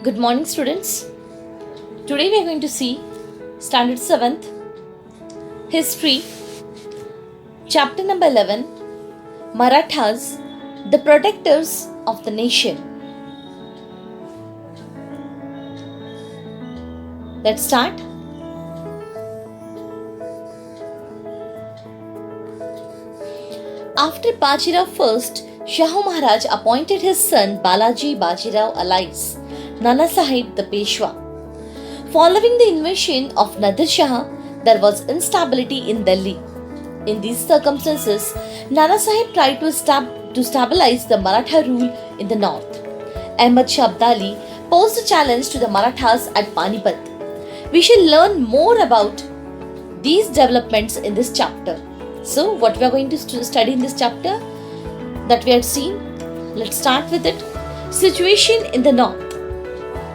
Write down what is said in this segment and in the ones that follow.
Good morning, students. Today we are going to see Standard 7th History, Chapter number 11, Marathas, the Protectors of the Nation. Let's start. After Bajirao first, Shahu Maharaj appointed his son Balaji Bajirao alias Nana Sahib the Peshwa. Following the invasion of Nadir Shah, there was instability in Delhi. In these circumstances, Nana Sahib tried to stabilize the Maratha rule in the north. Ahmad Shah Abdali posed a challenge to the Marathas at Panipat. We shall learn more about these developments in this chapter. So, what we are going to study in this chapter that we had seen? Let's start with it. Situation in the north.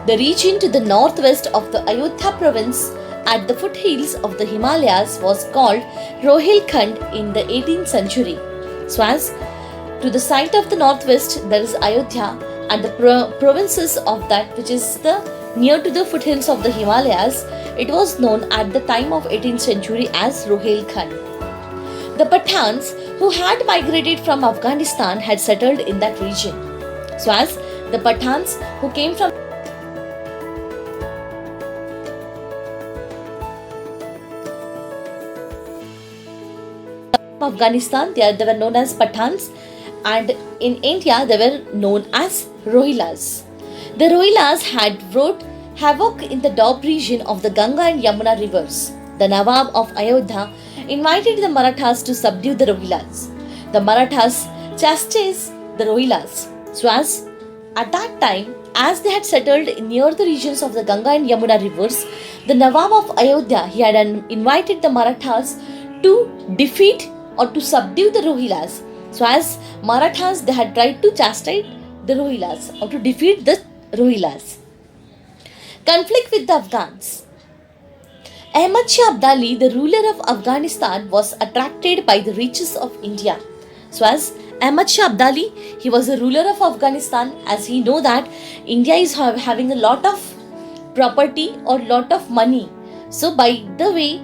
The region to the northwest of the Ayodhya province at the foothills of the Himalayas was called Rohilkhand in the 18th century. So as to the side of the northwest there is Ayodhya and the provinces of that which is the near to the foothills of the Himalayas, it was known at the time of 18th century as Rohilkhand. The Pathans who had migrated from Afghanistan had settled in that region. So as the Pathans who came from Afghanistan, they were known as Pathans, and in India they were known as Rohillas. The Rohillas had wrought havoc in the Doab region of the Ganga and Yamuna rivers. The Nawab of Ayodhya invited the Marathas to subdue the Rohillas. The Marathas chastised the Rohillas. So as at that time, as they had settled near the regions of the Ganga and Yamuna rivers, the Nawab of Ayodhya, he had invited the Marathas to defeat or to subdue the Rohillas. So as Marathas, they had tried to chastise the Rohillas or to defeat the Rohillas. Conflict with the Afghans. Ahmad Shah Abdali, the ruler of Afghanistan, was attracted by the riches of India. So as Ahmad Shah Abdali, he was a ruler of Afghanistan, as he know that India is having a lot of property or lot of money. So by the way,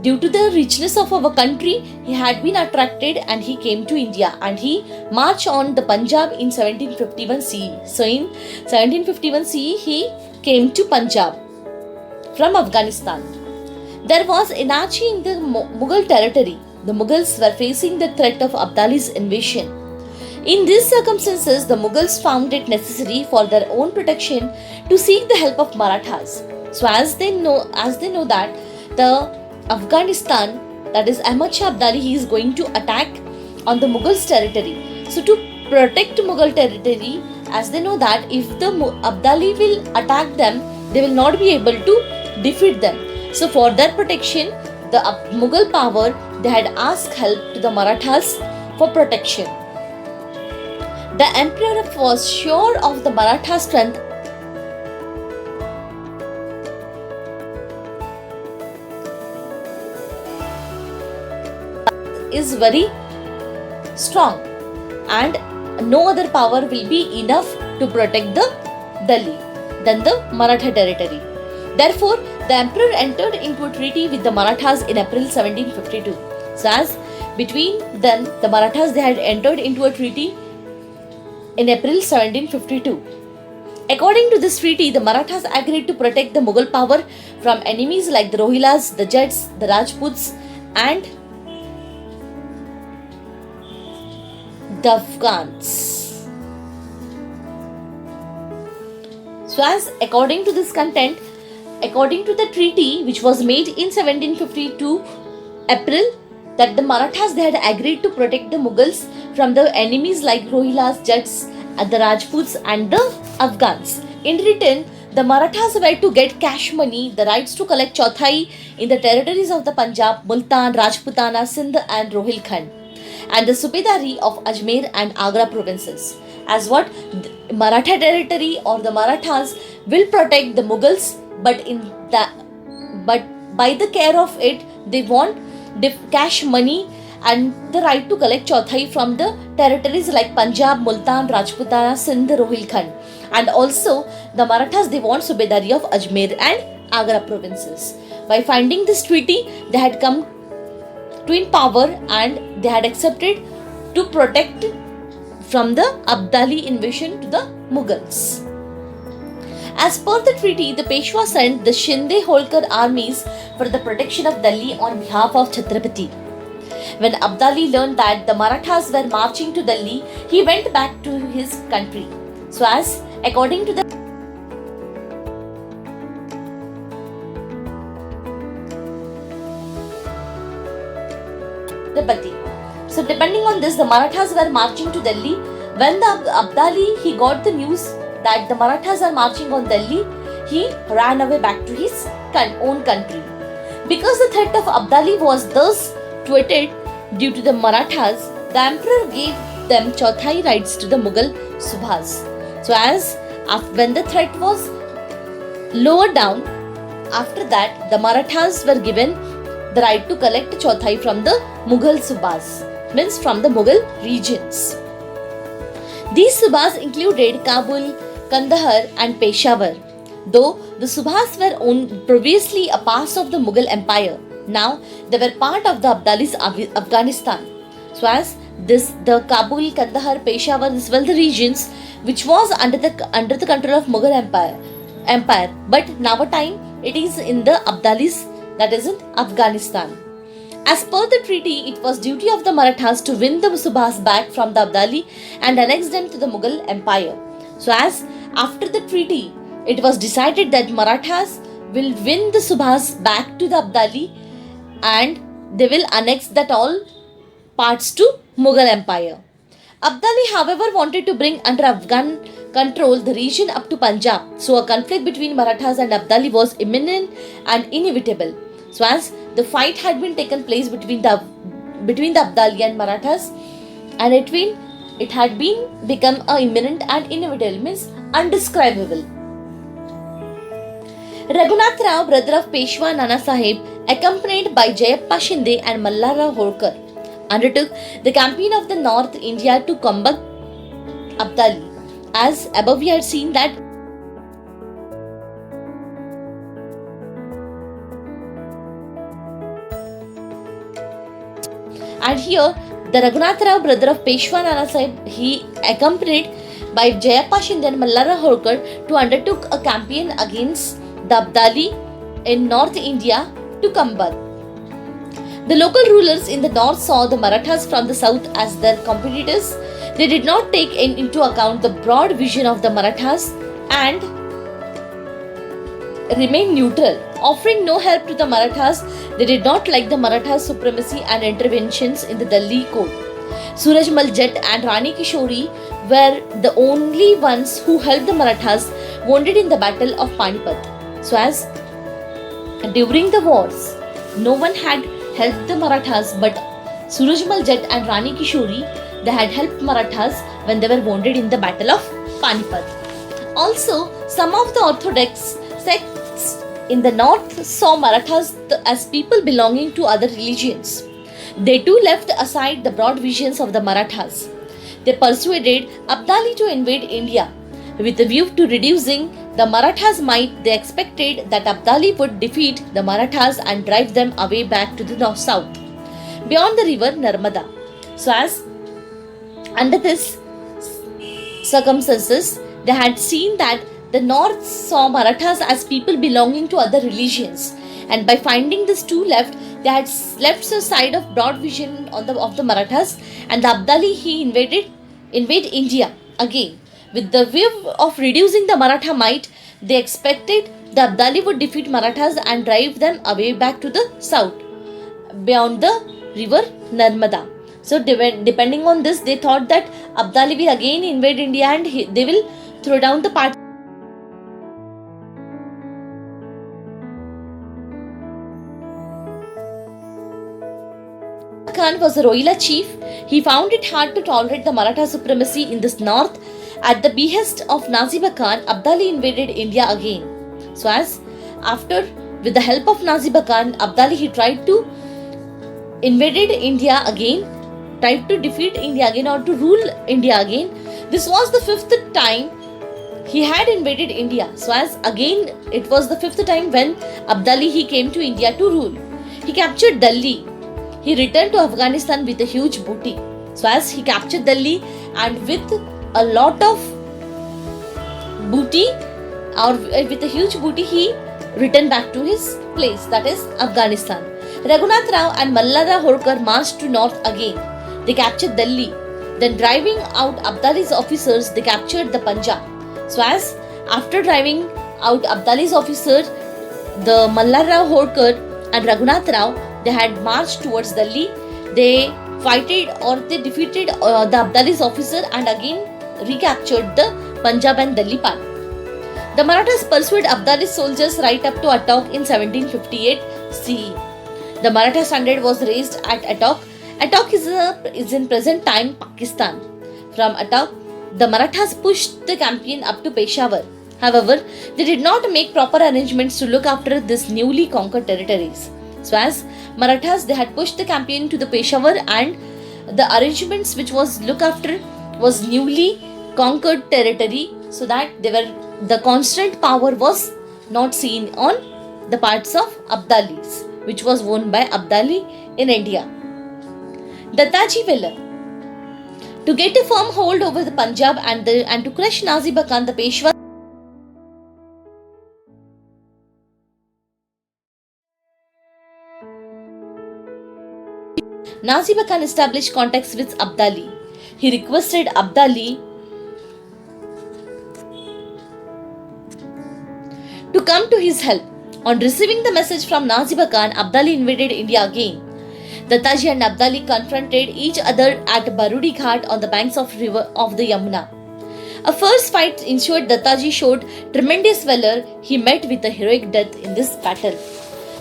due to the richness of our country, he had been attracted and he came to India and he marched on the Punjab in 1751 CE. So in 1751 CE, he came to Punjab from Afghanistan. There was anarchy in the Mughal territory. The Mughals were facing the threat of Abdali's invasion. In these circumstances, the Mughals found it necessary for their own protection to seek the help of Marathas. So as they know that the Afghanistan, that is Ahmad Shah Abdali, he is going to attack on the Mughals territory. So to protect Mughal territory, as they know that if the Abdali will attack them, they will not be able to defeat them. So for their protection, the Mughal power, they had asked help to the Marathas for protection. The emperor was sure of the Maratha strength is very strong and no other power will be enough to protect the Delhi than the Maratha territory. Therefore, the emperor entered into a treaty with the Marathas in April 1752. So as between them, the Marathas, they had entered into a treaty in April 1752. According to this treaty, the Marathas agreed to protect the Mughal power from enemies like the Rohillas, the Jats, the Rajputs and the Afghans. So as according to this content, according to the treaty which was made in 1752 April, that the Marathas, they had agreed to protect the Mughals from the enemies like Rohillas, Jats, the Rajputs and the Afghans. In return, the Marathas were to get cash money, the rights to collect Chauthai in the territories of the Punjab, Multan, Rajputana, Sindh and Rohilkhand, and the Subedari of Ajmer and Agra provinces. As what Maratha territory or the Marathas will protect the Mughals, but by the care of it, they want cash money and the right to collect Chauthai from the territories like Punjab, Multan, Rajputana, Sindh, Rohilkhand. And also the Marathas, they want Subedari of Ajmer and Agra provinces. By finding this treaty, they had come to in power and they had accepted to protect from the Abdali invasion to the Mughals. As per the treaty, the Peshwa sent the Shinde Holkar armies for the protection of Delhi on behalf of Chhatrapati. When Abdali learned that the Marathas were marching to Delhi, he went back to his country. So as according to the Chhatrapati. So depending on this, the Marathas were marching to Delhi. When the Abdali, he got the news that the Marathas are marching on Delhi, he ran away back to his own country. Because the threat of Abdali was thus thwarted due to the Marathas, the emperor gave them Chauthai rights to the Mughal Subhas. So as when the threat was lowered down, after that the Marathas were given the right to collect Chauthai from the Mughal Subhas, means from the Mughal regions. These Subhas included Kabul, Kandahar and Peshawar. Though the Subhas were previously a part of the Mughal Empire, now they were part of the Abdalis Afghanistan. So as this, the Kabul, Kandahar, Peshawar, these were the regions which was under the control of Mughal Empire. But now a time it is in the Abdalis, that is in Afghanistan. As per the treaty, it was duty of the Marathas to win the Subhas back from the Abdali and annex them to the Mughal Empire. So as after the treaty, it was decided that Marathas will win the Subhas back to the Abdali and they will annex that all parts to Mughal Empire. Abdali, however, wanted to bring under Afghan control the region up to Punjab. So a conflict between Marathas and Abdali was imminent and inevitable. So as the fight had been taken place between the Abdali and Marathas, and it had become imminent and inevitable, means undescribable. Raghunath Rao, brother of Peshwa Nana Sahib, accompanied by Jayappa Shinde and Mallara Holkar, undertook the campaign of the North India to combat Abdali. As above we had seen that and here the Raghunath Rao, brother of Peshwa Nana Sahib, he accompanied by Jayappa Shinde and Mallara Holkar to undertook a campaign against the Abdali in North India to combat. The local rulers in the north saw the Marathas from the south as their competitors. They did not take into account the broad vision of the Marathas and remained neutral, offering no help to the Marathas. They did not like the Marathas' supremacy and interventions in the Delhi court. Surajmal Jatt and Rani Kishori were the only ones who helped the Marathas wounded in the Battle of Panipat. So as during the wars, no one had helped the Marathas, but Surajmal Jatt and Rani Kishori, they had helped Marathas when they were wounded in the Battle of Panipat. Also, some of the orthodox sects in the north saw Marathas as people belonging to other religions. They too left aside the broad visions of the Marathas. They persuaded Abdali to invade India. With a view to reducing the Marathas' might, they expected that Abdali would defeat the Marathas and drive them away back to the south, beyond the river Narmada. So as under this circumstances, they had seen that the north saw Marathas as people belonging to other religions, and by finding these two left, they had left the side of broad vision of the Marathas, and the Abdali, he invade India again. With the view of reducing the Maratha might, they expected the Abdali would defeat Marathas and drive them away back to the south, beyond the river Narmada. So depending on this, they thought that Abdali will again invade India and they will throw down the part. Khan was a Rohilla chief. He found it hard to tolerate the Maratha supremacy in this north. At the behest of Naziba Khan, Abdali invaded India again. So as after, with the help of Naziba Khan, Abdali, he tried to invaded India again, tried to defeat India again or to rule India again. This was the fifth time he had invaded India. So as again it was the fifth time when Abdali he came to India to rule. He captured Delhi. He returned to Afghanistan with a huge booty. So as he captured Delhi and with a lot of booty or with a huge booty he returned back to his place, that is Afghanistan. Raghunath Rao and Mallara Holkar marched to north again. They captured Delhi. Then driving out Abdali's officers, they captured the Punjab. So as after driving out Abdali's officers, the Mallara Holkar and Raghunath Rao, they had marched towards Delhi. They defeated the Abdali's officer and again recaptured the Punjab and Delhi part. The Marathas pursued Abdali's soldiers right up to Attock in 1758 CE. The Maratha standard was raised at Attock. Attock is in present time Pakistan. From Attock, the Marathas pushed the campaign up to Peshawar. However, they did not make proper arrangements to look after these newly conquered territories. So as Marathas, they had pushed the campaign to the Peshawar and the arrangements which was look after was newly conquered territory, so that the constant power was not seen on the parts of Abdalis, which was won by Abdali in India. Dattaji Valor. To get a firm hold over the Punjab and to crush Nazib Khan, the Peshwa Nazib Khan established contacts with Abdali. He requested Abdali to come to his help. On receiving the message from Nazib Khan, Abdali invaded India again. Dattaji and Abdali confronted each other at Barudi Ghat on the banks of the Yamuna. A first fight ensued. Dattaji showed tremendous valor. He met with a heroic death in this battle.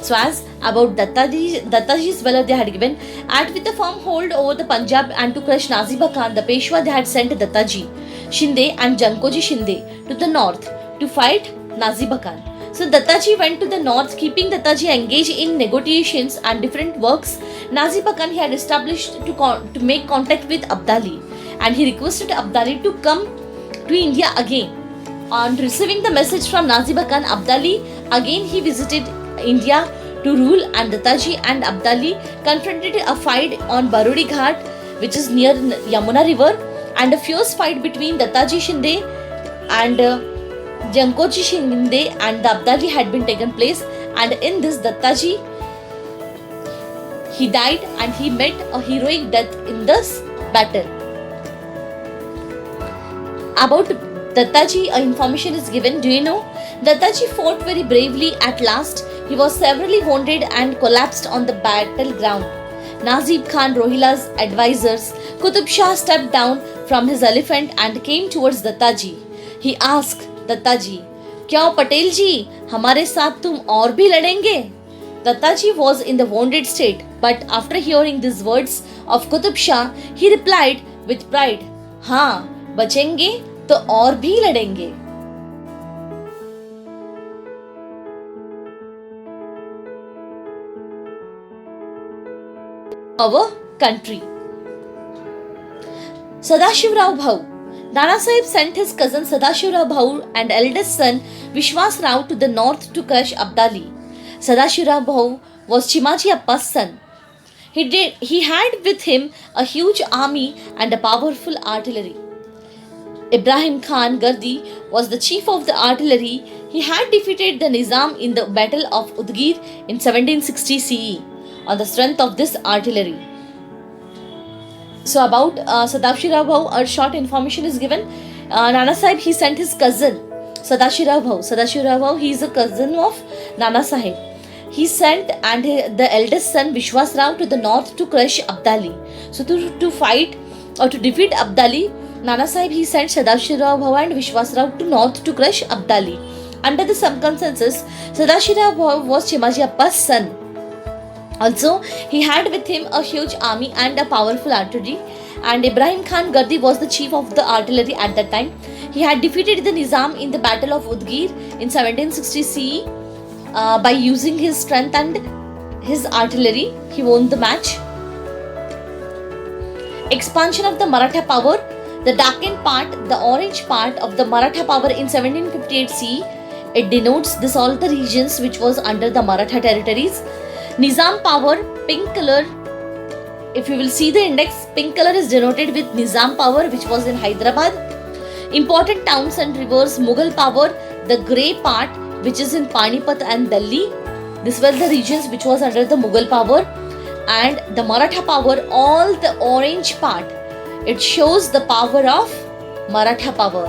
So as about Dattaji's valor they had given, at with a firm hold over the Punjab and to crush Nazib Khan, the Peshwa they had sent Dattaji, Shinde and Jankoji Shinde to the north to fight Nazib Khan. So Dattaji went to the north, keeping Dattaji engaged in negotiations and different works. Nazib Khan he had established to make contact with Abdali, and he requested Abdali to come to India again. On receiving the message from Nazib Khan, Abdali again he visited India to rule, and Dattaji and Abdali confronted a fight on Barudi Ghat, which is near Yamuna river, and a fierce fight between Dattaji Shinde and Jankoji Shinde and the Abdali had been taken place, and in this Dattaji he died and he met a heroic death in this battle. About Dattaji, information is given. Do you know? Dattaji fought very bravely. At last, he was severely wounded and collapsed on the battleground. Nazib Khan Rohilla's advisors, Qutub Shah stepped down from his elephant and came towards Dattaji. He asked Dattaji, "Kya Patel ji, hamare saath tum aur bhi ladenge?" Dattaji was in the wounded state, but after hearing these words of Qutub Shah, he replied with pride, "हाँ, बचेंगे तो और भी लड़ेंगे." Our country. Sadashivrao Bhau. Nana Sahib sent his cousin Sadashivrao Bhau and eldest son Vishwas Rao to the north to crush Abdali. Sadashivrao Bhau was Chimaji Appa's son. He had with him a huge army and a powerful artillery. Ibrahim Khan Gardi was the chief of the artillery. He had defeated the Nizam in the Battle of Udgir in 1760 CE on the strength of this artillery. So about Sadashivrao Bhau, a short information is given. Nana Sahib he sent his cousin Sadashivrao Bhau. Sadashivrao Bhau he is a cousin of Nana Sahib. He sent and the eldest son Vishwas Rao to the north to crush Abdali. So to fight or to defeat Abdali, Nana Sahib he sent Sadashivrao Bhau and Vishwas Rao to north to crush Abdali. Under the circumstances, Sadashivrao Bhau was Chimaji Appa's son. Also, he had with him a huge army and a powerful artillery, and Ibrahim Khan Gardi was the chief of the artillery at that time. He had defeated the Nizam in the Battle of Udgir in 1760 CE by using his strength and his artillery. He won the match. Expansion of the Maratha power. The darkened part, the orange part of the Maratha power in 1758 CE, it denotes this all the regions which was under the Maratha territories. Nizam power, pink color. If you will see the index, pink color is denoted with Nizam power which was in Hyderabad. Important towns and rivers, Mughal power, the grey part which is in Panipat and Delhi. These were the regions which was under the Mughal power. And the Maratha power, all the orange part, it shows the power of Maratha power.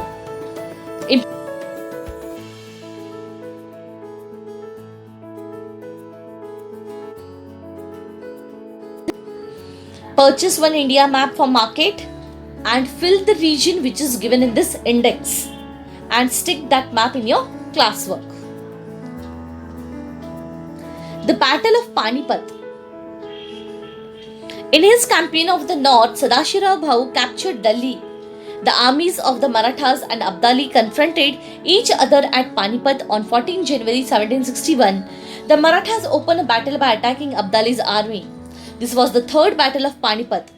Purchase one India map from market and fill the region which is given in this index and stick that map in your classwork. The Battle of Panipat. In his campaign of the north, Sadashirao Bhau captured Delhi. The armies of the Marathas and Abdali confronted each other at Panipat on 14 January 1761. The Marathas opened a battle by attacking Abdali's army. This was the third battle of Panipat.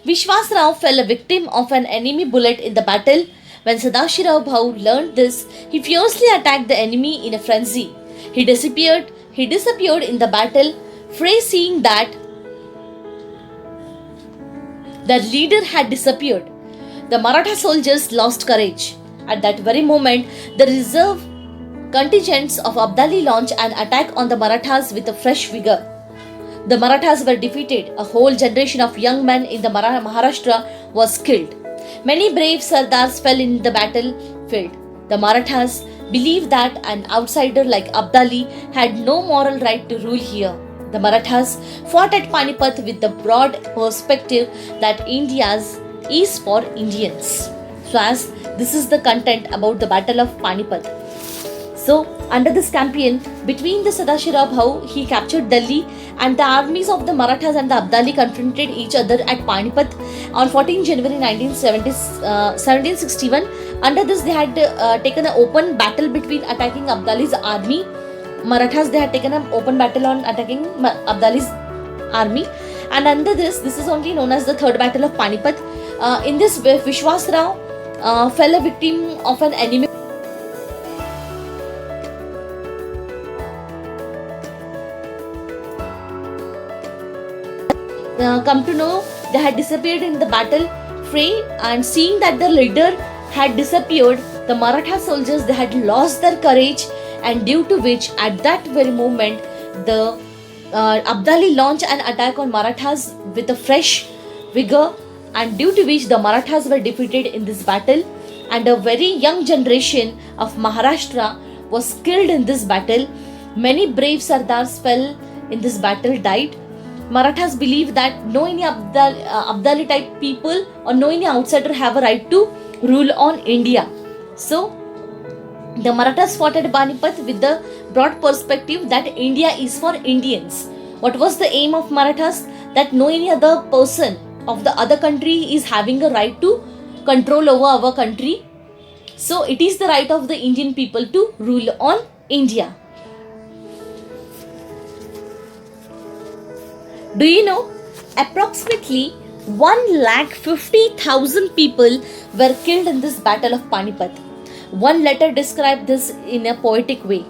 Vishwas Rao fell a victim of an enemy bullet in the battle. When Sadashirao Bhau learned this, he fiercely attacked the enemy in a frenzy. He disappeared in the battle. Frey, seeing that the leader had disappeared, the Maratha soldiers lost courage. At that very moment, the reserve contingents of Abdali launched an attack on the Marathas with a fresh vigor. The Marathas were defeated. A whole generation of young men in the Maharashtra was killed. Many brave Sardars fell in the battlefield. The Marathas believed that an outsider like Abdali had no moral right to rule here. The Marathas fought at Panipat with the broad perspective that India's is for Indians. So as this is the content about the Battle of Panipat. So under this campaign, between the Sadashirao Bhau, he captured Delhi and the armies of the Marathas and the Abdali confronted each other at Panipat on 14 January 1761. Under this, they had taken an open battle between attacking Abdali's army. Marathas, they had taken an open battle on attacking Abdali's army. And under this is only known as the third battle of Panipat. In this, Vishwas Rao fell a victim of an enemy. Come to know they had disappeared in the battle fray, and seeing that the leader had disappeared, the Maratha soldiers, they had lost their courage, and due to which at that very moment the Abdali launched an attack on Marathas with a fresh vigor, and due to which the Marathas were defeated in this battle, and a very young generation of Maharashtra was killed in this battle. Many brave Sardars fell in this battle, died. Marathas believe that no any Abdali type people or no any outsider have a right to rule on India. So the Marathas fought at Panipat with the broad perspective that India is for Indians. What was the aim of Marathas? That no any other person of the other country is having a right to control over our country. So it is the right of the Indian people to rule on India. Do you know, approximately 1,50,000 people were killed in this battle of Panipat. One letter described this in a poetic way.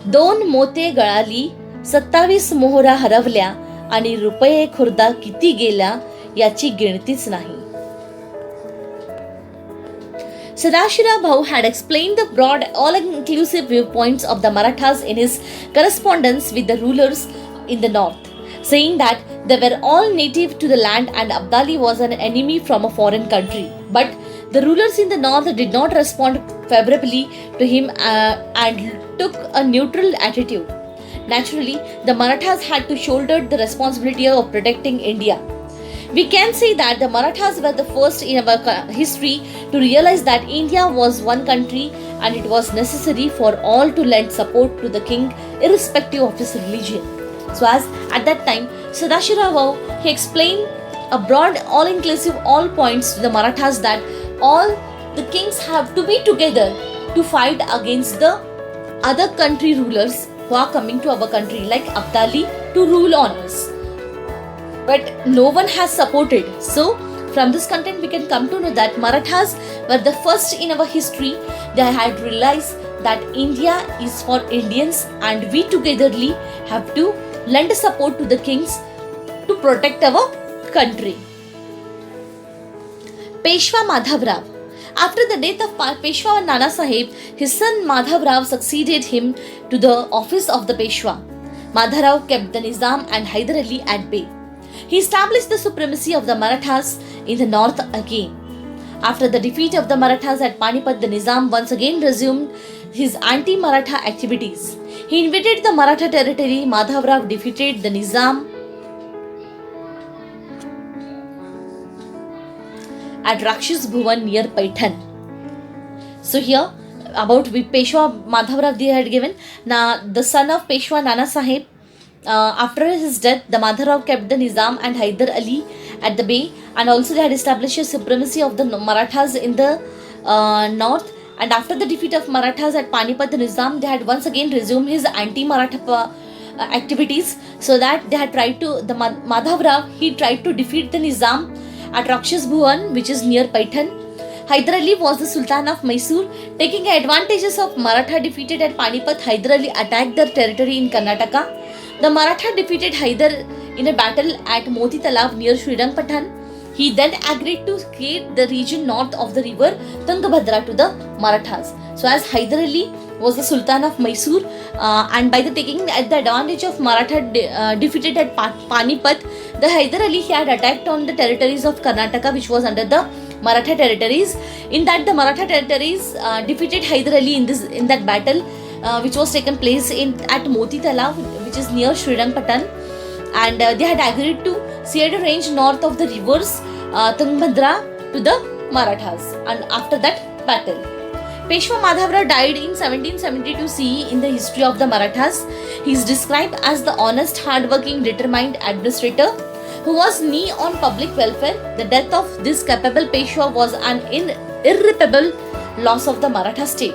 दोन मोते गळाली, 27 मोहरा हरवल्या आणि रुपये खुर्दा किती गेल्या याची गिणतीच नाही. Sadashirao Bhau had explained the broad, all-inclusive viewpoints of the Marathas in his correspondence with the rulers in the north, saying that they were all native to the land and Abdali was an enemy from a foreign country. But the rulers in the north did not respond favorably to him and took a neutral attitude. Naturally, the Marathas had to shoulder the responsibility of protecting India. We can say that the Marathas were the first in our history to realize that India was one country and it was necessary for all to lend support to the king irrespective of his religion. So as at that time, Sadashirao Bhau, he explained a broad, all-inclusive, all points to the Marathas that all the kings have to be together to fight against the other country rulers who are coming to our country like Abdali to rule on us. But no one has supported. So From this content, we can come to know that Marathas were the first in our history. They had realized that India is for Indians and we togetherly have to lend support to the kings to protect our country. Peshwa Madhav Rao. After the death of Peshwa Nana Sahib, his son Madhav Rao succeeded him to the office of the Peshwa. Madhav Rao kept the Nizam and Hyder Ali at bay. He established the supremacy of the Marathas in the north again. After the defeat of the Marathas at Panipat, the Nizam once again resumed his anti-Maratha activities. He invaded the Maratha territory. Madhav Rao defeated the Nizam at Rakshas Bhuvan near Paitan. So here about Peshwa Madhav Rao they had given. Now the son of Peshwa Nana Sahib, after his death, the Madhav Rao kept the Nizam and Hyder Ali at the bay, and also they had established a supremacy of the Marathas in the north. And after the defeat of Marathas at Panipat, the Nizam they had once again resumed his anti-Maratha activities. So that they had tried to Madhav Rao he tried to defeat the Nizam at Rakshas Bhuvan, which is near Paitan. Hyder Ali was the Sultan of Mysore. Taking advantages of Maratha defeated at Panipat, Hyder Ali attacked their territory in Karnataka. The Maratha defeated Hyder in a battle at Moti Talab near Srirangpattan. He then agreed to cede the region north of the river Tungabhadra to the Marathas. So as Hyder Ali was the Sultan of Mysore, and by the taking the advantage of Maratha defeated at Panipat, the Hyder Ali he had attacked on the territories of Karnataka, which was under the Maratha territories. In that the Maratha territories defeated Hyder Ali in that battle, which was taken place at Moti Talab, which is near Srirangpattan, and they had agreed to cede a range north of the rivers Tungabhadra to the Marathas. And after that battle, Peshwa Madhav Rao died in 1772 CE. In the history of the Marathas, he is described as the honest, hard-working, determined administrator who was knee on public welfare. The death of this capable Peshwa was an irreparable loss of the Maratha state.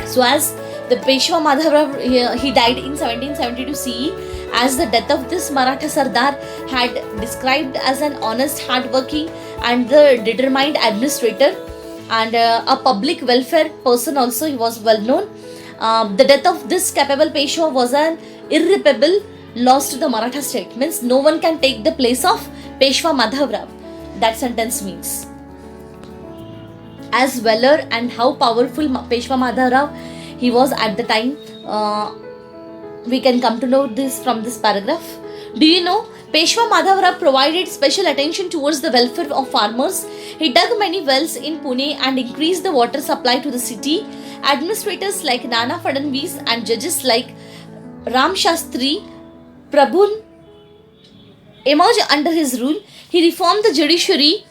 So as the Peshwa Madhav Rao he died in 1772 CE, as the death of this Maratha Sardar had described as an honest, hard-working and the determined administrator and a public welfare person also, he was well known. The death of this capable Peshwa was an irreparable loss to the Maratha state. Means no one can take the place of Peshwa Madhav Rao. That sentence means. As valor and how powerful Peshwa Madhav Rao he was at the time, we can come to know this from this paragraph. Do you know Peshwa Madhav Rao provided special attention towards the welfare of farmers. He dug many wells in Pune and increased the water supply to the city. Administrators like Nana Fadnavis and judges like Ram Shastri Prabhu emerged under his rule. He reformed the judiciary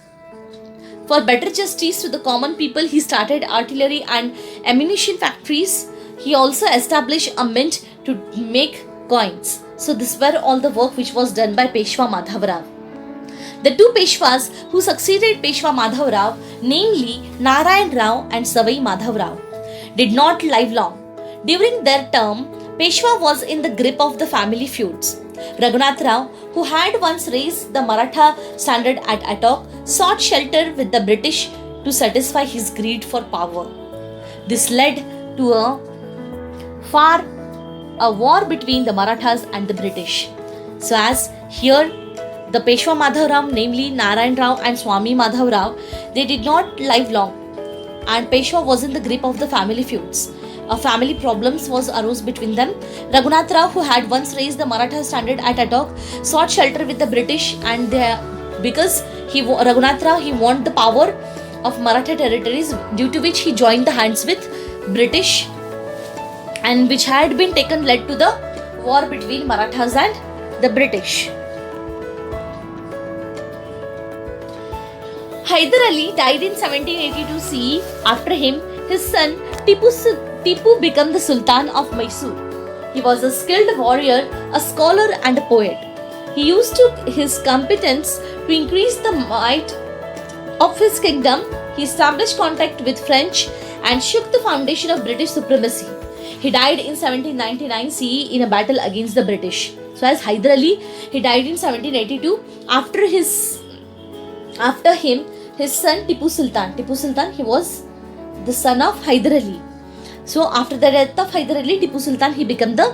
for better justice to the common people. He started artillery and ammunition factories. He also established a mint to make coins. So this were all the work which was done by Peshwa Madhav Rao. The two Peshwas who succeeded Peshwa Madhav Rao, namely Narayan Rao and Savai Madhav Rao, did not live long. During their term, Peshwa was in the grip of the family feuds. Raghunath Rao, who had once raised the Maratha standard at Attock, sought shelter with the British to satisfy his greed for power. This led to a war between the Marathas and the British. So as here the Peshwa Madhav Rao, namely Narayan Rao and Swami Madhav Rao, they did not live long, and Peshwa was in the grip of the family feuds. Family problems arose between them. Raghunath Rao, who had once raised the Maratha standard at Attock, sought shelter with the British, and because Raghunath Rao he wanted the power of Maratha territories, due to which he joined the hands with British, and which had been led to the war between Marathas and the British. Hyder Ali died in 1782 CE. After him, his son Tipu became the Sultan of Mysore. He was a skilled warrior, a scholar and a poet. He used his competence to increase the might of his kingdom. He established contact with French and shook the foundation of British supremacy. He died in 1799 CE in a battle against the British. So as Hyder Ali, he died in 1782 after his After him, his son Tipu Sultan. Tipu Sultan, he was the son of Hyder Ali. So after the death of Hyder Ali, Tipu Sultan, he became the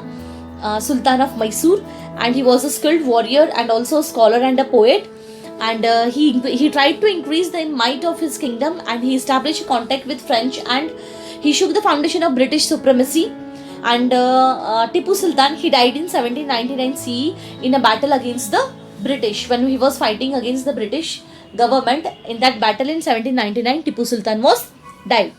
Sultan of Mysore, and he was a skilled warrior and also a scholar and a poet. And he tried to increase the might of his kingdom, and he established contact with French, and he shook the foundation of British supremacy. And Tipu Sultan, he died in 1799 CE in a battle against the British. When he was fighting against the British government, in that battle in 1799, Tipu Sultan was died.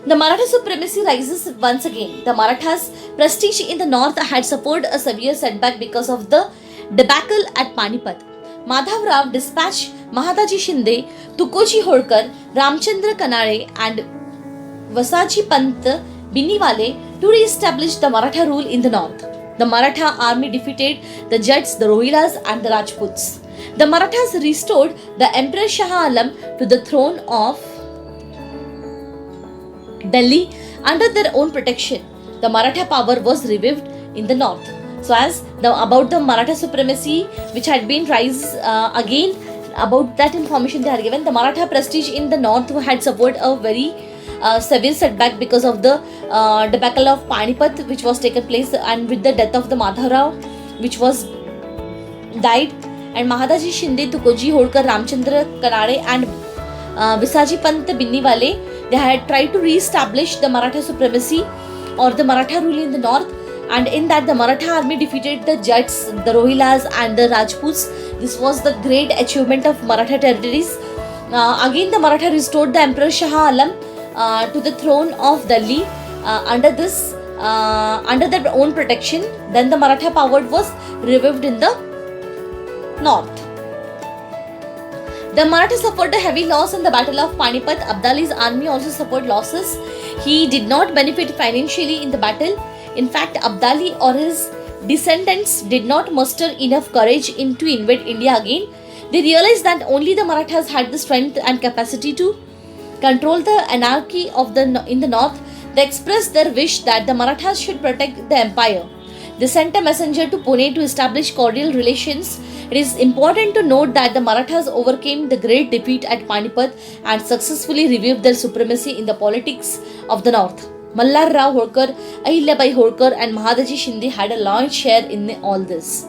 The Maratha supremacy rises once again. The Marathas' prestige in the north had suffered a severe setback because of the debacle at Panipat. Madhav Rao dispatched Mahadaji Shinde, Tukoji Holkar, Ramchandra Kanare and Vasaji Pant Biniwale to re-establish the Maratha rule in the north. The Maratha army defeated the Jats, the Rohilas and the Rajputs. The Marathas restored the Emperor Shah Alam to the throne of Delhi under their own protection. The Maratha power was revived in the north. So as about the Maratha supremacy which had been rise again, about that information they had given. The Maratha prestige in the north had suffered a very severe setback because of the debacle of Panipat which was taken place, and with the death of the Madhav Rao which was died, and Mahadaji Shinde, Tukoji Holkar, Ramchandra Kanare and Visaji Pant Binniwale, they had tried to re-establish the Maratha supremacy or the Maratha rule in the north, and in that the Maratha army defeated the Jats, the Rohilas and the Rajputs. This was the great achievement of Maratha territories. Again the Maratha restored the Emperor Shah Alam to the throne of Delhi under their own protection. Then the Maratha power was revived in the north. The Marathas suffered a heavy loss in the Battle of Panipat. Abdali's army also suffered losses. He did not benefit financially in the battle. In fact, Abdali or his descendants did not muster enough courage to invade India again. They realized that only the Marathas had the strength and capacity to control the anarchy in the north. They expressed their wish that the Marathas should protect the empire. They sent a messenger to Pune to establish cordial relations. It is important to note that the Marathas overcame the great defeat at Panipat and successfully revived their supremacy in the politics of the north. Mallar Rao Holkar, Ahilyabai Holkar and Mahadaji Shinde had a large share in all this.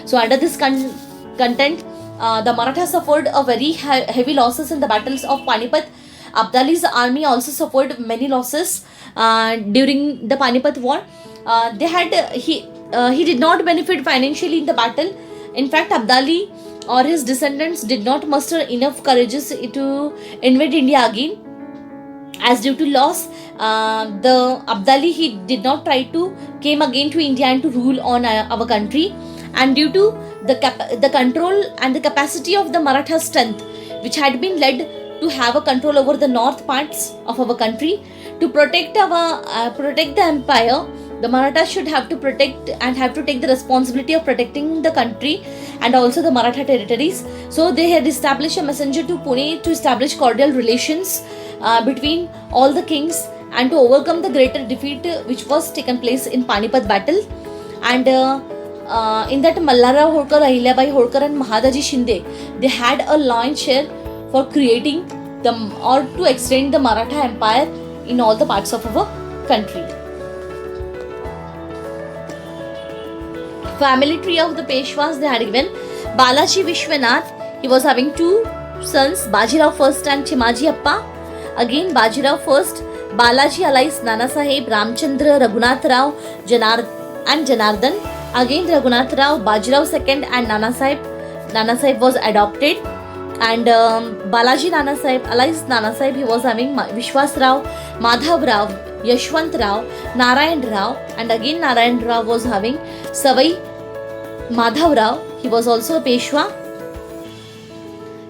So under this content, the Marathas suffered a very heavy losses in the battles of Panipat. Abdali's army also suffered many losses during the Panipat war. He did not benefit financially in the battle. In fact, Abdali or his descendants did not muster enough courage to invade India again. As due to loss, the Abdali, he did not try to came again to India and to rule on our country. And due to the control and the capacity of the Maratha strength, which had been led to have a control over the north parts of our country, to protect the empire, the Marathas should have to protect and have to take the responsibility of protecting the country and also the Maratha territories. So they had established a messenger to Pune to establish cordial relations between all the kings and to overcome the greater defeat which was taken place in Panipat battle. And in that Mallara Holkar, Ahilyabai Holkar and Mahadaji Shinde, they had a lion's share for creating or to extend the Maratha empire in all the parts of our country. Family tree of the Peshwas they had given. Balaji Vishwanath, he was having two sons, Bajirao first and Chimaji Appa. Again Bajirao first, Balaji alias Nana Sahib, Ramchandra, Raghunath Rao, and Janardhan. Again Raghunath Rao, Bajirao second and Nana Sahib. Nana Sahib was adopted. And Balaji Nana Sahib alias Nana Sahib, he was having Vishwas Rao, Madhav Rao, Yashwant Rao, Narayan Rao, and again Narayan Rao was having Savai Madhav Rao, he was also a Peshwa.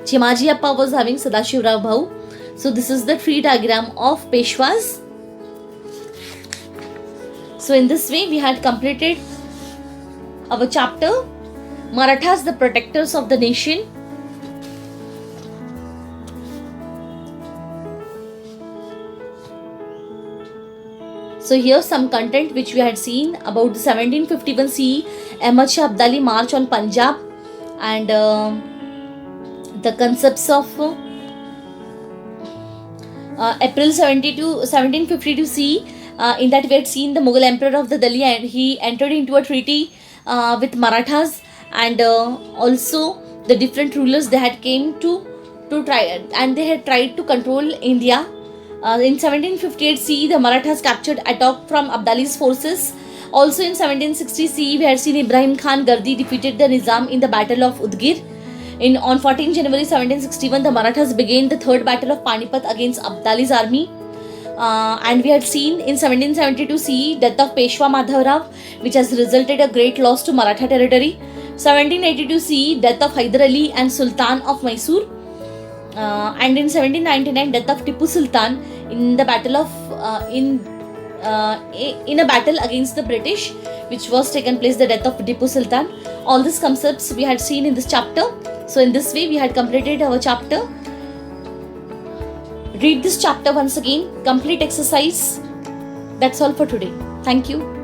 Chimaji Appa was having Sadashiv Rao Bhau. So this is the tree diagram of Peshwas. So in this way we had completed our chapter Marathas, the protectors of the nation. So here's some content which we had seen about the 1751 CE Ahmad Shah Abdali march on Punjab, and the concepts of April 1752 CE. In that we had seen the Mughal emperor of the Delhi, and he entered into a treaty with Marathas, and also the different rulers they had came to try, and they had tried to control India. In 1758 CE, the Marathas captured Attock from Abdali's forces. Also in 1760 CE, we had seen Ibrahim Khan Gardi defeated the Nizam in the Battle of Udgir. On 14 January 1761, the Marathas began the third battle of Panipat against Abdali's army. And we had seen in 1772 CE death of Peshwa Madhavrao, which has resulted a great loss to Maratha territory. 1782 CE death of Hyder Ali and Sultan of Mysore. And in 1799 death of Tipu Sultan in the battle of in a battle against the British, which was taken place, the death of Tipu Sultan. All these concepts we had seen in this chapter. So in this way we had completed our chapter. Read this chapter once again, complete exercise. That's all for today. Thank you.